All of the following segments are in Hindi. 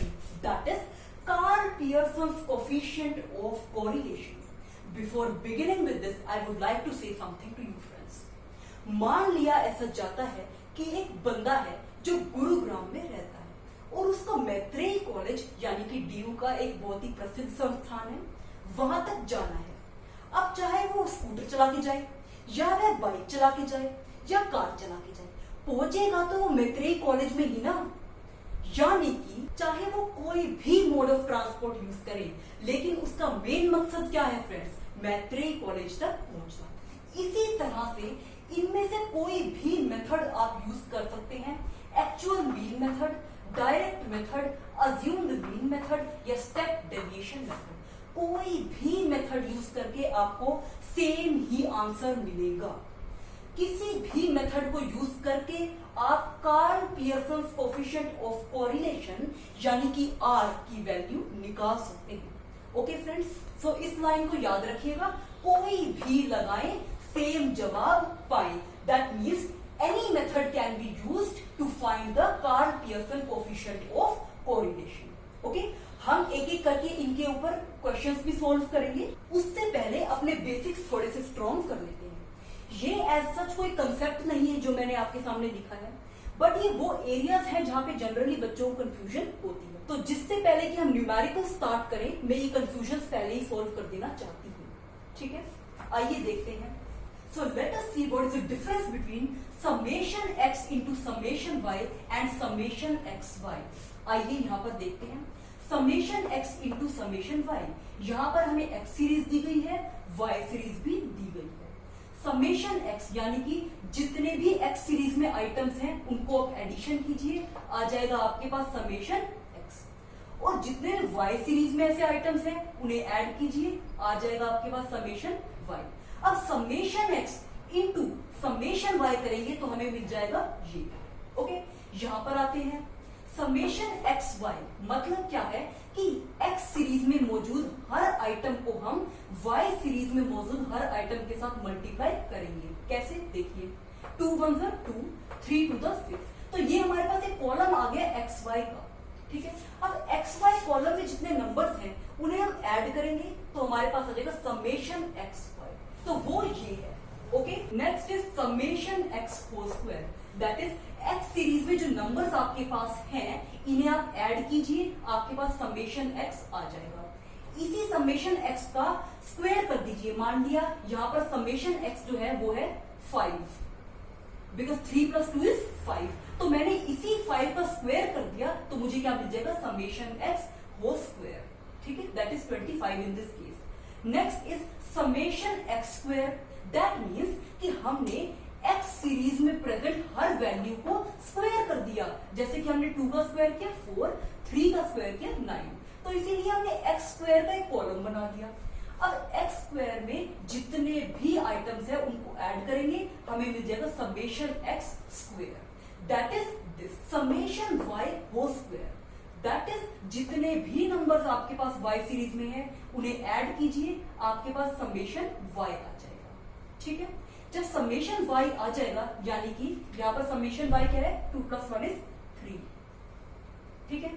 question, that is Karl Pearson's coefficient of correlation. Before beginning with this, I would like to say something to you friends. मान लिया ऐसा जाता है कि एक बंदा है जो गुरुग्राम में रहता है और उसको मैत्रेयी कॉलेज यानी कि डीयू का एक बहुत ही प्रसिद्ध संस्थान है, वहां तक जाना है। अब चाहे वो स्कूटर चला के जाए या वह बाइक चला के जाए या कार चला के जाए, पहुंचेगा तो वो मैत्रेयी कॉलेज में ही ना। यानी कि चाहे वो कोई भी मोड ऑफ ट्रांसपोर्ट यूज करे, लेकिन उसका मेन मकसद क्या है फ्रेंड्स? मैत्रेयी कॉलेज तक पहुंचना। इसी तरह से इनमें से कोई भी मेथड आप यूज कर सकते हैं। Actual mean method, direct method, assumed mean method या स्टेप डेविएशन मेथड, कोई भी मेथड यूज करके आपको सेम ही आंसर मिलेगा। किसी भी मेथड को यूज करके आप Karl Pearson coefficient of correlation यानी कि R की वैल्यू निकाल सकते हैं। ओके फ्रेंड्स, सो इस लाइन को याद रखिएगा, कोई भी लगाएं सेम जवाब पाए। That means any method can be used to find the Karl Pearson coefficient of correlation. Okay, हम एक एक करके इनके ऊपर क्वेश्चंस भी सॉल्व करेंगे। उससे पहले अपने बेसिक्स थोड़े से स्ट्रॉन्ग कर लेते हैं। ये एज सच कोई कंसेप्ट नहीं है जो मैंने आपके सामने लिखा है, बट ये वो एरियाज हैं जहां पे जनरली बच्चों को कंफ्यूजन होती है। तो जिससे पहले कि हम न्यूमेरिकल स्टार्ट करें, मैं ये कंफ्यूजन पहले ही सॉल्व कर देना चाहती हूँ। ठीक है, आइए देखते हैं। सो let us see what is the difference between summation x into summation y and summation xy। आइए यहाँ पर देखते हैं। Summation x into summation y, यहाँ पर हमें x सीरीज दी गई है, y सीरीज भी दी गई है। समेशन x यानी कि जितने भी x सीरीज में आइटम्स हैं उनको आप एडिशन कीजिए, आ जाएगा आपके पास समेशन x। और जितने y सीरीज में ऐसे आइटम्स हैं उन्हें ऐड कीजिए, आ जाएगा आपके पास समेशन y। अब summation x into summation y करेंगे तो हमें मिल जाएगा ये। ओके, यहां पर आते हैं। समेशन एक्स वाई मतलब क्या है कि x सीरीज में मौजूद हर आइटम को हम y सीरीज में मौजूद हर आइटम के साथ मल्टीप्लाई करेंगे। कैसे? देखिए, 2 1 2, 3 to the 6। तो ये हमारे पास एक कॉलम आ गया एक्स वाई का। ठीक है, अब एक्स वाई कॉलम में जितने नंबर्स हैं उन्हें हम ऐड करेंगे तो हमारे पास आ जाएगा समेशन एक्स वाई। तो वो ये है। Okay, next is summation X whole square. That is X series में जो नंबर्स आपके पास हैं इन्हें आप ऐड कीजिए, आपके पास समेशन एक्स आ जाएगा। इसी समेशन एक्स का स्क्वायर कर दीजिए। मान लिया यहाँ पर समेशन एक्स जो है वो है 5, बिकॉज 3 + 2 इज 5। तो मैंने इसी 5 का स्क्वायर कर दिया तो मुझे क्या मिल जाएगा? Summation X whole square. ठीक है, that is 25 in this case. Next is summation X square. That means कि हमने x सीरीज में प्रेजेंट हर वैल्यू को स्क्वायर कर दिया। जैसे कि हमने 2 का स्क्वायर किया 4, 3 का स्क्वायर किया 9, तो इसीलिए हमने x स्क्वायर का एक कॉलम बना दिया। अब x स्क्वायर में जितने भी आइटम्स है उनको ऐड करेंगे, हमें मिल जाएगा summation x square. That is this summation y whole square. That is जितने भी नंबर्स आपके पास y सीरीज में है उन्हें ऐड कीजिए, आपके पास समेशन y आ जाएगा। ठीक है, जब समेशन y आ जाएगा यानी कि यहां पर समेशन y क्या है? 2 + 1 = 3। ठीक है,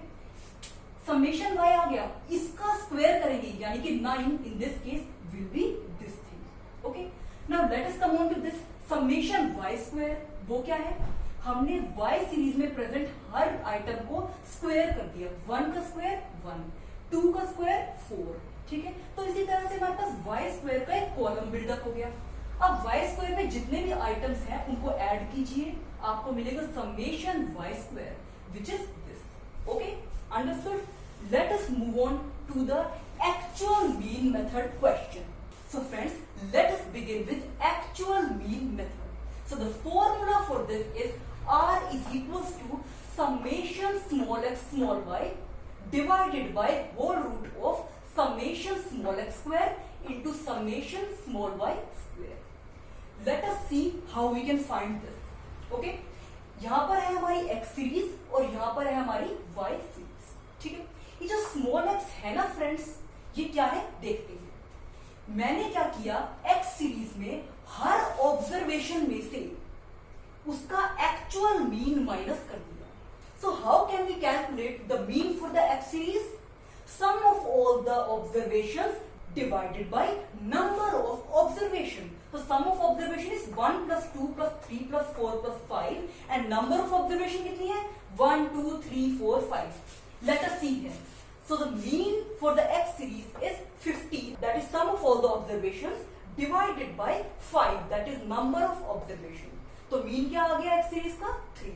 समेशन y आ गया, इसका स्क्वायर करेंगे यानी कि 9 in this case will be this thing. Okay, now let us come on to this summation y square. वो क्या है? हमने y सीरीज में प्रेजेंट हर आइटम को स्क्वायर कर दिया। 1 का स्क्वायर 1, 2 का स्क्वायर 4। ठीक है, तो इसी तरह से हमारे पास y स्क्वायर का एक कॉलम बिल्डअप हो गया। अब y स्क्वायर में जितने भी आइटम्स हैं उनको ऐड कीजिए, आपको मिलेगा summation y square which is this. Okay, understood? Let us move on to the actual mean method question. So friends, let us begin with actual mean method. So the formula for this is r is equals to summation small x small y divided by whole root of summation small x square into summation small y square. Let us see how we can find this. Okay? यहाँ पर है हमारी x सीरीज और यहाँ पर है हमारी y सीरीज। ठीक है, ये जो स्मॉल x है ना फ्रेंड्स, ये क्या है देखते हैं। मैंने क्या किया, x सीरीज में हर ऑब्जर्वेशन में से उसका एक्चुअल मीन माइनस कर दिया। So how can we calculate the mean for the X series? Sum of all the observations divided by number of observation. So sum of observation is 1 plus 2 plus 3 plus 4 plus 5 and number of observation कितनी है? 1, 2, 3, 4, 5. Let us see here. So the mean for the X series is 15. That is sum of all the observations divided by 5. That is number of observation. तो mean क्या आ गया X series का? 3.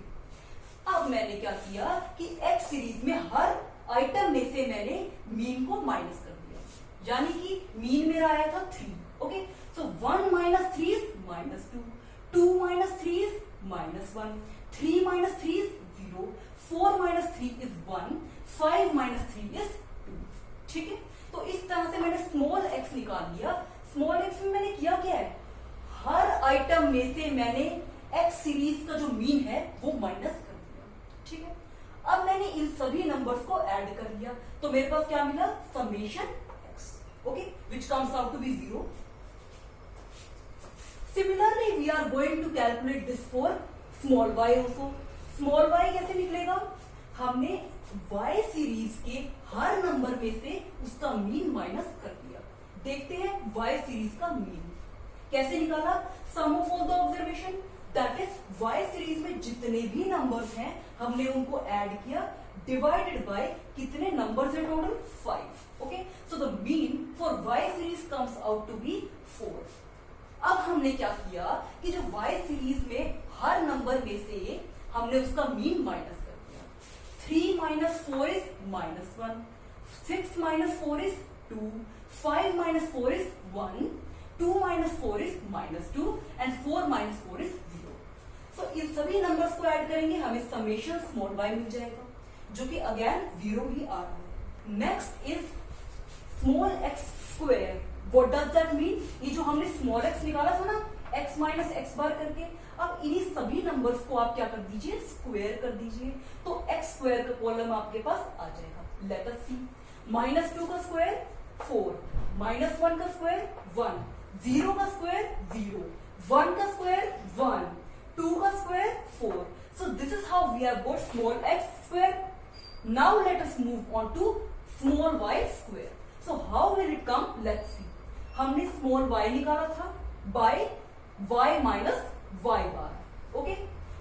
अब मैंने क्या किया कि X series में हर आइटम में से मैंने मीन को माइनस कर दिया, यानी कि मीन मेरा आया था 3. Okay, so 1 minus 3 is minus 2, 2 minus 3 is minus 1, 3 minus 3 is 0, 4 minus 3 is 1, 5 minus 3 is 2. ठीक है, तो इस तरह से मैंने स्मॉल एक्स निकाल लिया. स्मॉल एक्स में मैंने किया क्या है, हर आइटम में से मैंने एक्स सीरीज का जो मीन है वो माइनस कर दिया. ठीक है, अब मैंने इन सभी नंबर्स को ऐड कर लिया, तो मेरे पास क्या मिला, summation X. Okay, which comes out to be 0. Similarly we are going to calculate this for small Y also. Small Y कैसे निकलेगा, हमने वाई सीरीज के हर नंबर में से उसका मीन माइनस कर दिया. देखते हैं वाई सीरीज का मीन कैसे निकाला. Sum of all the observation, that is Y series में जितने भी नंबर्स हैं हमने उनको ऐड किया, डिवाइडेड बाय कितने नंबर्स हैं total, 5. Okay, so the mean for Y series comes out to be 4. अब हमने क्या किया कि जो वाई सीरीज में हर नंबर में से हमने उसका मीन माइनस कर दिया. 3 minus 4 is minus 1, 6 minus 4 is 2, 5 minus 4 is 1, 2 minus 4 is minus 2 and 4 minus 4 is 0. So इन सभी नंबर्स को ऐड करेंगे, हमें समेशन स्मॉल y मिल जाएगा, जो कि अगेन 0 ही आ रहा है. Next is small x square. What does that mean, ये जो हमने स्मॉल x निकाला था ना, x माइनस एक्स बार करके, अब इन्हीं सभी नंबर्स को आप क्या कर दीजिए, स्क्वायर कर दीजिए, तो x स्क्वायर का कॉलम आपके पास आ जाएगा. लेट अस सी. माइनस 2 का स्क्वायर 4, माइनस 1 का स्क्वायर 1, 0 का स्क्वायर 0, 1 का स्क्वायर 1, 2 का square 4. So this is how we have got small x square. Now let us move on to small y square. So how will it come? Let's see. हमने small y निकाला था by y minus y bar. Okay?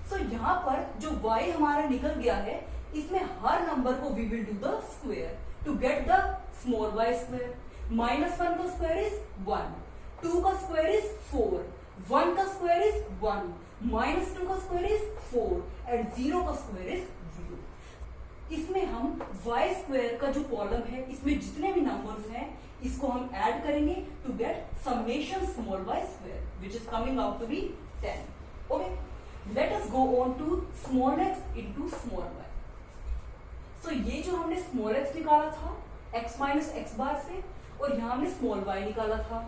So यहाँ पर जो y हमारा निकल गया है, इसमें हर नंबर को we will do the square to get the small y square. Minus 1 का स्क्वायर इज 1, 2 का स्क्वायर इज 4, 1 का स्क्वायर इज 1, माइनस 2 का स्क्वायर इज 4 एंड 0 का स्क्वायर इज 0. इसमें हम y स्क्वायर का जो कॉलम है, इसमें जितने भी नंबर्स हैं इसको हम ऐड करेंगे to get summation small y square which is coming out to be 10. Okay, let us go on to small x into small y. So ये जो हमने स्मॉल x निकाला था x माइनस एक्स बार से, और यहाँ हमने स्मॉल y निकाला था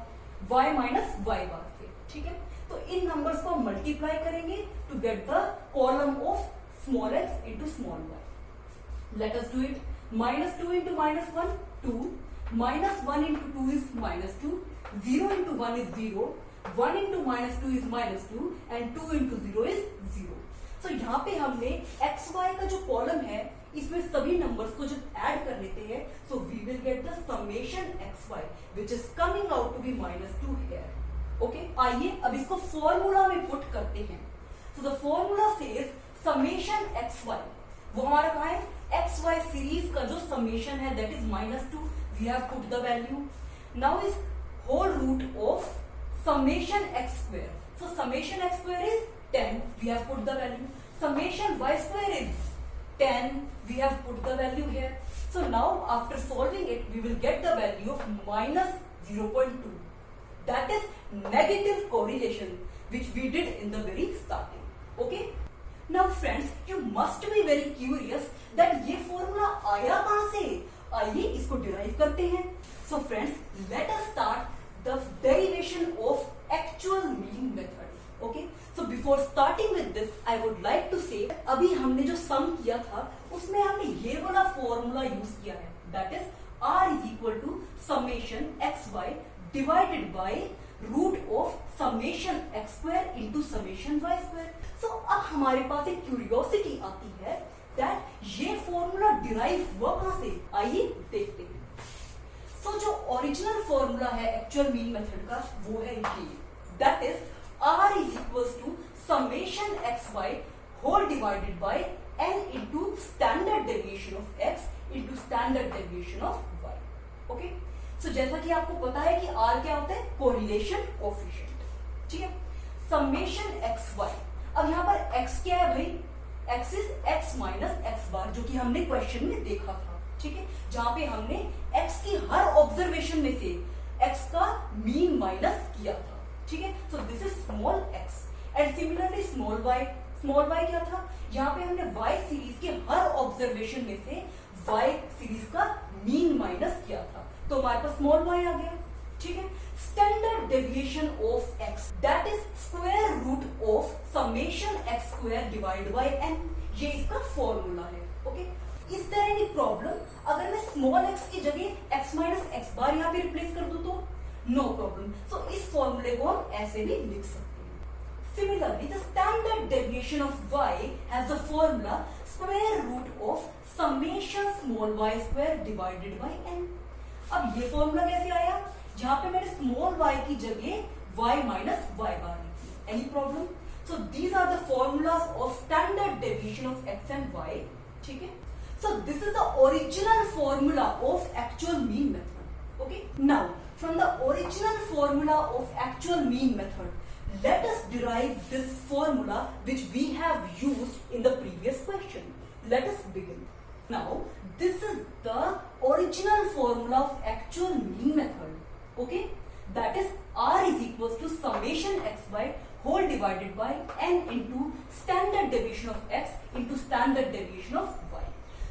y माइनस वाई बार से. ठीक है, तो इन नंबर्स को मल्टीप्लाई करेंगे to get the column of small x into small y. Let us do it. Minus 2 into minus 1 2, minus 1 into 2 is minus 2, 0 into 1 is 0, 1 into minus 2 is minus 2 and 2 into 0 is 0. So यहाँ पे हमने एक्स वाई का जो कॉलम है इसमें सभी नंबर्स को जब ऐड कर लेते हैं, so we will get the summation X Y which is coming out to be minus 2 here. Okay, आइए अब इसको फॉर्मूला में पुट करते हैं. So the formula says summation X Y. वो हमारा कहाँ है, एक्स वाई सीरीज का जो समेशन है that is minus 2. We have put the value. Now is whole root of summation X square. So summation X square is 10. We have put the value. Summation y square is 10. We have put the value here. So now after solving it, we will get the value of minus 0.2. That is negative correlation which we did in the very starting. Okay? Now friends, you must be very curious that ये formula आया कहाँ से? आइए इसको derive करते हैं. So friends, let us start the derivation of actual mean method. Okay? So before starting with this, I would like to say, अभी हमने जो सम किया था उसमें हमने ये वाला फॉर्मूला यूज किया है, that is r is equal to summation X Y divided by root of summation X square into summation Y square. So अब हमारे पास एक क्यूरियोसिटी आती है दैट ये फॉर्मूला डिराइव हुआ कहां से, आइए देखते हैं। सो जो ओरिजिनल फॉर्मूला है एक्चुअल मीन मेथड का वो है ये, that is r is equals to summation xy whole divided by n into standard deviation of x into standard deviation of y। Okay, so जैसा कि आपको पता है कि r क्या होता है, कोरिलेशन कोएफिशिएंट, ठीक है। समेशन xy, अब यहां पर x क्या है भाई, x is x minus X bar, जो कि हमने क्वेश्चन में देखा था, ठीक है, जहां पे हमने x की हर ऑब्जर्वेशन में से x का मीन माइनस किया था, ठीक है। So this is small x and similarly small y क्या था, यहाँ पे हमने y सीरीज के हर ऑब्जर्वेशन में से y सीरीज का मीन माइनस किया था, तो हमारे पास स्मॉल y आ गया, ठीक है। Standard deviation of x that is square root of summation x square divide by n, ये इसका फॉर्मूला है। Okay, is there any problem अगर मैं स्मॉल x की जगह x माइनस एक्स बार यहाँ पे रिप्लेस कर दूं तो, नो प्रॉब्लम। सो इस फॉर्मूले को हम ऐसे भी लिख सकते हैं। Similarly, the standard deviation of y has the formula square root of summation small y square divided by n। अब ये फॉर्मूला कैसे आया, जहां पे मैंने स्मॉल y की जगह y माइनस y बार लिखी, any problem. So these are the formulas of standard deviation of x and y, ठीक है। So this is the original formula of actual mean method. Okay, now from the original formula of actual mean method let us derive this formula which we have used in the previous question. Let us begin. Now, this is the original formula of actual mean method. Okay, that is r is equals to summation xy whole divided by n into standard deviation of x into standard deviation of y.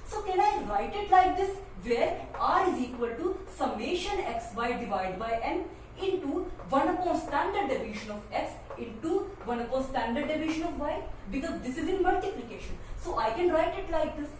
So can I write it like this, where r is equal to summation xy divided by n into 1 upon standard deviation of x into 1 upon standard deviation of y, because this is in multiplication, so I can write it like this.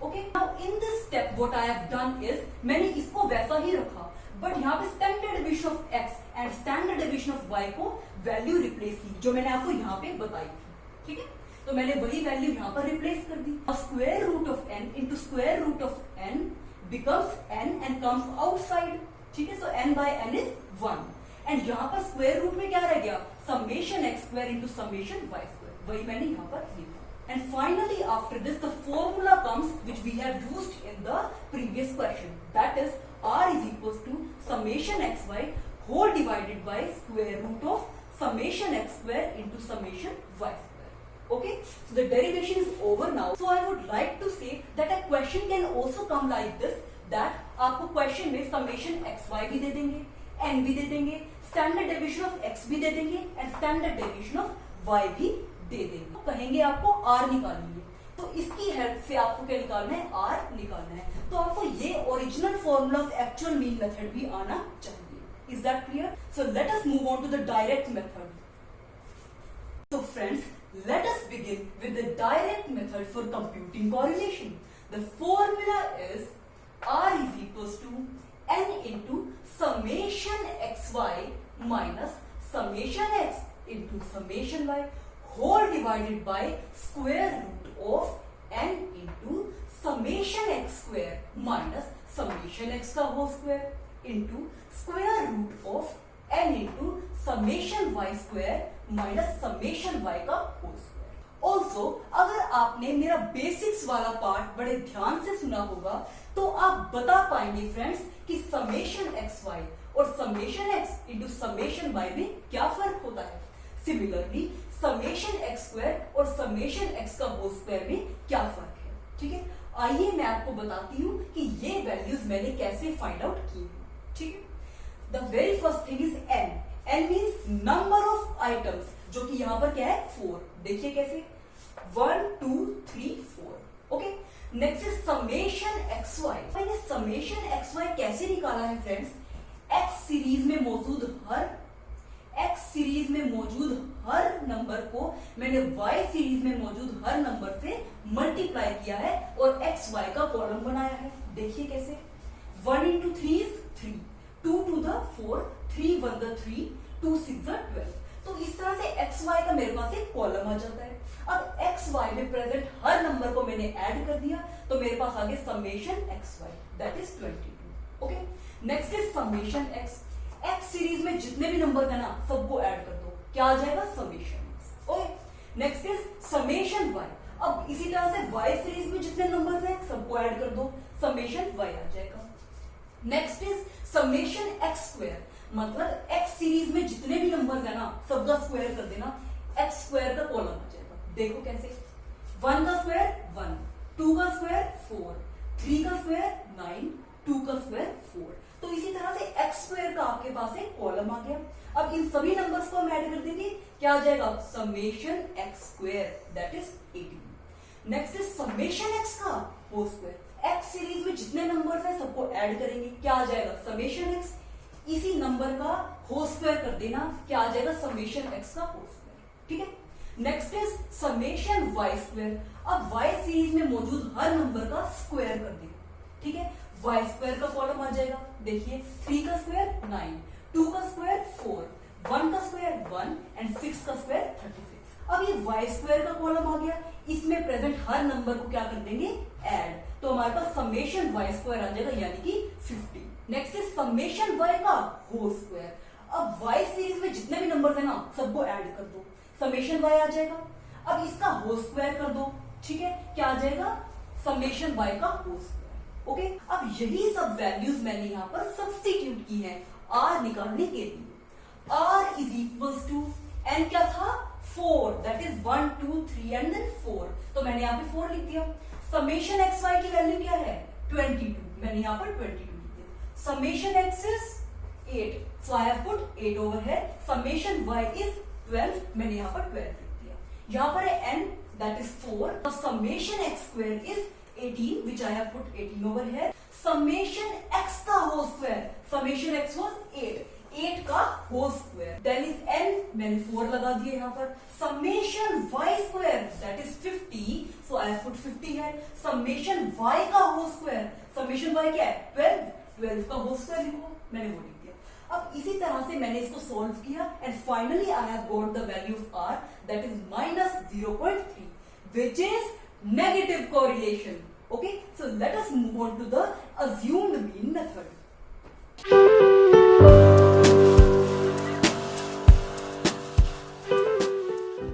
Okay, now in this step what I have done is मैंने इसको वैसा ही रखा, बट यहाँ पे standard deviation of x and standard deviation of y को वैल्यू रिप्लेस की, जो मैंने आपको यहाँ पे बताई थी, ठीक है। तो मैंने वही वैल्यू यहाँ पर रिप्लेस कर दी। Square root of n into square root of n becomes n and comes outside, ठीक है। So n by n is 1 and यहाँ पर स्क्वायर रूट में क्या रह गया, summation X square into summation Y square, वही मैंने यहाँ पर लिखा। And finally after this the formula comes which we have used in the previous question, that is r is equals to summation X Y whole divided by square root of summation X square into summation Y square. Okay, so the derivation is over now. So I would like to say that a question can also come like this, that आपको क्वेश्चन में समेशन एक्स वाई भी दे देंगे, n भी दे देंगे, स्टैंडर्ड डेविएशन ऑफ x भी दे देंगे and standard deviation of y भी दे देंगे। तो कहेंगे आपको r निकालिए, तो इसकी हेल्प से आपको क्या निकालना है, r निकालना है। तो आपको ये original formula of actual mean method भी आना चाहिए। Is that clear? So let us move on to the direct method. So friends, let us begin with the direct method for computing correlation. The formula is r is equals to n into summation xy minus summation x into summation y whole divided by square root of n into summation x square minus summation x का whole square into square root of n into summation y square minus summation y का होल स्क्वायर। ऑल्सो अगर आपने मेरा बेसिक्स वाला पार्ट बड़े ध्यान से सुना होगा तो आप बता पाएंगे फ्रेंड्स कि समेशन एक्स वाई और summation X into summation Y में क्या फर्क होता है। सिमिलरली समेशन एक्स स्क्वायर और समेशन एक्स का होल स्क्वायर में क्या फर्क है, ठीक है। आइए मैं आपको बताती हूँ कि ये वैल्यूज मैंने कैसे फाइंड आउट की, ठीक है। The very first thing is an. n means number of items, जो कि यहां पर क्या है 4। देखिए कैसे 1 2 3 4। Okay, next is summation X Y. मैंने समेशन एक्स वाई कैसे निकाला है फ्रेंड्स, x सीरीज में मौजूद हर नंबर को मैंने y सीरीज में मौजूद हर नंबर से मल्टीप्लाई किया है और x y का कॉलम बनाया है। देखिए कैसे 1 into 3 is 3, 2 to the 4, 3 1 the 3, 2 6 the 12। तो इस तरह से एक्स वाई का मेरे पास एक कॉलम आ जाता है। अब एक्स वाई में प्रेजेंट हर नंबर को मैंने ऐड कर दिया, तो मेरे पास आ गया summation X Y, that is 22। Okay, next is summation X. X series में जितने भी नंबर है ना, सबको ऐड कर दो, क्या आ जाएगा summation X. Okay, next is summation Y. अब इसी तरह से वाई सीरीज में जितने नंबर हैं सबको ऐड कर दो, समेशन वाई आ जाएगा। Next is summation X square, मतलब एक्स सीरीज में जितने भी नंबर है ना, सबका स्क्वायर कर देना, एक्स स्क्वायर का कॉलम आ जाएगा। देखो कैसे, 1 का स्क्वायर 1, 2 का स्क्वायर 4, 3 का स्क्वायर 9, 2 का स्क्वायर 4। तो इसी तरह से एक्स स्क्वायर का आपके पास एक कॉलम आ गया। अब इन सभी नंबर्स को हम ऐड कर देंगे, क्या आ जाएगा summation X square, that is 18। Next is summation X का होल स्क्वायर। एक्स सीरीज में जितने नंबर्स हैं सबको ऐड करेंगे, क्या आ जाएगा समेशन एक्स, इसी नंबर का होल स्क्वायर कर देना, क्या आ जाएगा समेशन एक्स का होल स्क्वायर। ठीक है, next is summation Y square. अब वाई सीरीज में मौजूद हर नंबर का स्क्वायर कर देना, ठीक है, वाई स्क्वायर का कॉलम आ जाएगा। देखिए 3 का स्क्वायर 9, 2 का स्क्वायर 4, 1 का स्क्वायर 1 एंड 6 का स्क्वायर 36। अब ये वाई स्क्वायर का कॉलम आ गया, इसमें प्रेजेंट हर नंबर को क्या कर देंगे ऐड, तो हमारे पास समेशन वाई स्क्वायर आ जाएगा, यानी कि 50। नेक्स्ट इज समेशन वाई का होल स्क्वायर। अब वाई सीरीज में जितने भी नंबर है ना, सबको ऐड कर दो, समेशन वाई आ जाएगा। अब इसका होल स्क्वायर कर दो, ठीक है, क्या आ जाएगा समेशन वाई का होल स्क्वायर। ओके, अब यही सब वैल्यूज मैंने यहाँ पर सब्स्टिट्यूट की है आर निकालने के लिए। R is equals to N क्या था 4, दैट इज 1 2 3 एंड देन 4, तो मैंने यहाँ पे 4 लिख दिया। समेशन एक्स वाई की वैल्यू क्या है 22, मैंने यहाँ पर 22 लिख दिया। Summation x is 8, so I have put 8 over है। समेशन वाई इज 12, मैंने यहाँ पर 12 लिख दिया। यहाँ पर है n, that is 4, summation X square is 18, which I have put 18 over here. Summation x का whole square, summation x was 8, 8 का whole square, then is n, मैंने 4 लगा दिए यहाँ पर। Summation y square, that is 50, so I have put 50 है। Summation y का whole square, summation y क्या है 12, 12 का whole square लिखो, मैंने वो लिख दिया। अब इसी तरह से मैंने इसको सॉल्व किया and finally I have got the value of r, that is -0.3, which is negative correlation. Okay, so let us move on to the assumed mean method.